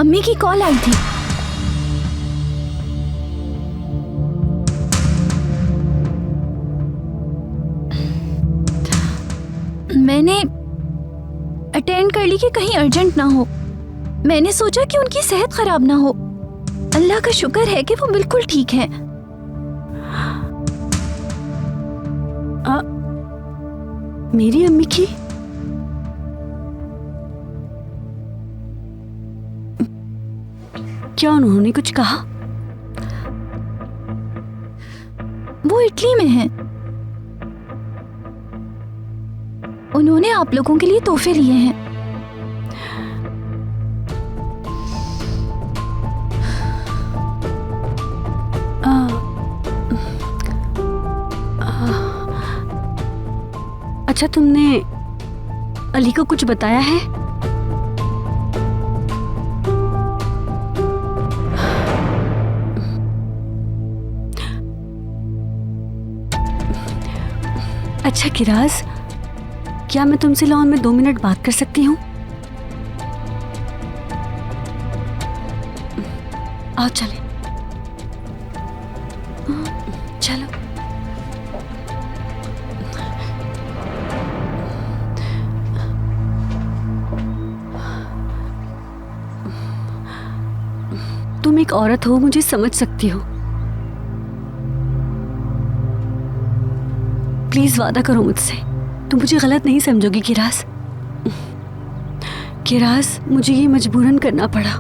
अम्मी की कॉल आई थी। मैंने अटेंड कर ली कि कहीं अर्जेंट ना हो। मैंने सोचा कि उनकी सेहत खराब ना हो। अल्लाह का शुक्र है कि वो बिल्कुल ठीक है। मेरी अम्मी की क्या उन्होंने कुछ कहा? वो इटली में हैं। उन्होंने आप लोगों के लिए तोहफे लिए हैं। अच्छा, तुमने अली को कुछ बताया है? अच्छा किराज, क्या मैं तुमसे लॉन में 2 मिनट बात कर सकती हूँ? आओ चले। चलो। तुम एक औरत हो, मुझे समझ सकती हो। प्लीज वादा करो मुझसे, तुम मुझे गलत नहीं समझोगी किराज। किराज, मुझे ये मजबूरन करना पड़ा।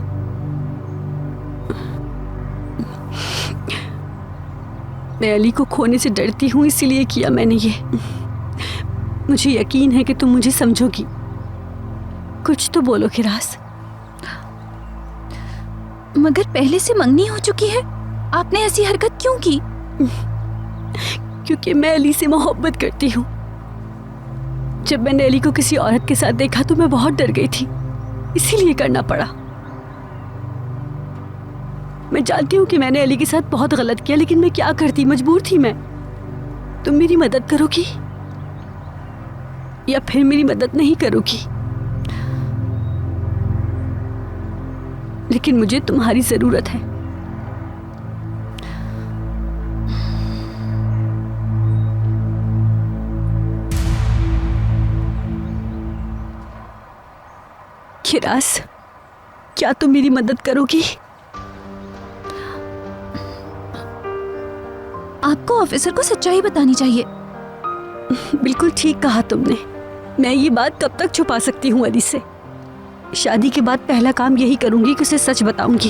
मैं अली को खोने से डरती हूँ, इसीलिए किया मैंने ये। मुझे यकीन है कि तुम मुझे समझोगी। कुछ तो बोलो किराज। मगर पहले से मंगनी हो चुकी है, आपने ऐसी हरकत क्यों की? क्योंकि मैं अली से मोहब्बत करती हूँ। जब मैंने अली को किसी औरत के साथ देखा तो मैं बहुत डर गई थी, इसीलिए करना पड़ा। मैं जानती हूँ कि मैंने अली के साथ बहुत गलत किया, लेकिन मैं क्या करती, मजबूर थी मैं। तुम मेरी मदद करोगी या फिर मेरी मदद नहीं करोगी? लेकिन मुझे तुम्हारी जरूरत है। किराज, क्या तुम मेरी मदद करोगी? आपको ऑफिसर को सच्चाई बतानी चाहिए। बिल्कुल ठीक कहा तुमने। मैं ये बात कब तक छुपा सकती हूँ अली से? शादी के बाद पहला काम यही करूंगी कि उसे सच बताऊंगी।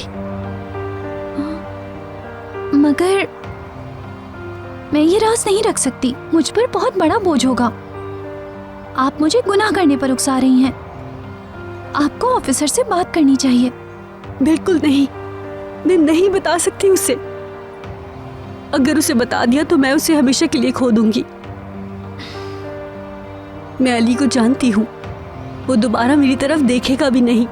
मगर मैं ये राज नहीं रख सकती, मुझ पर बहुत बड़ा बोझ होगा। आप मुझे गुनाह करने पर उकसा रही हैं। आपको ऑफिसर से बात करनी चाहिए। बिल्कुल नहीं, मैं नहीं बता सकती उसे। अगर उसे बता दिया तो मैं उसे हमेशा के लिए खो दूंगी। मैं अली को जानती हूँ, वो दोबारा मेरी तरफ देखेगा भी नहीं।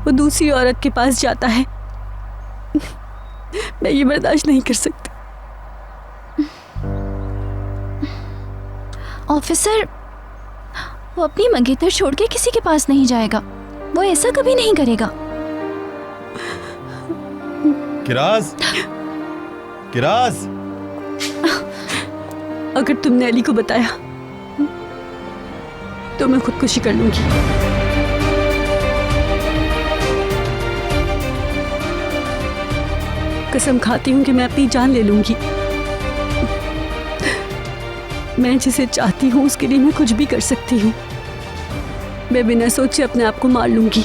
वो दूसरी औरत के पास जाता है। मैं ये बर्दाश्त नहीं कर सकती। ऑफिसर, वो अपनी मंगेतर छोड़ के किसी के पास नहीं जाएगा। वो ऐसा कभी नहीं करेगा। किराज, किराज, अगर तुमने अली को बताया तो मैं खुदकुशी कर लूंगी। कसम खाती हूं कि मैं अपनी जान ले लूंगी। मैं जिसे चाहती हूं उसके लिए मैं कुछ भी कर सकती हूं। मैं बिना सोचे अपने आप को मार लूंगी।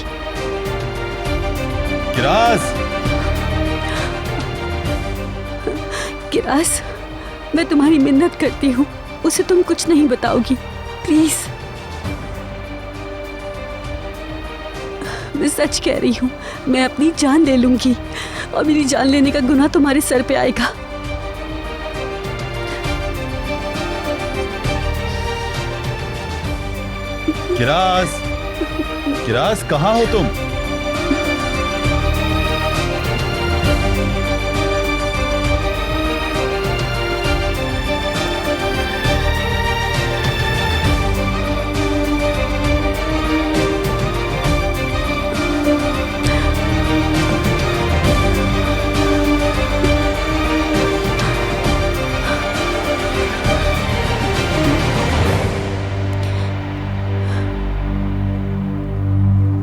किराज, किराज, मैं तुम्हारी मिन्नत करती हूँ, उसे तुम कुछ नहीं बताओगी, प्लीज। मैं सच कह रही हूँ, मैं अपनी जान ले लूंगी और मेरी जान लेने का गुनाह तुम्हारे सर पे आएगा। किराज, किराज, कहाँ हो तुम?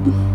है।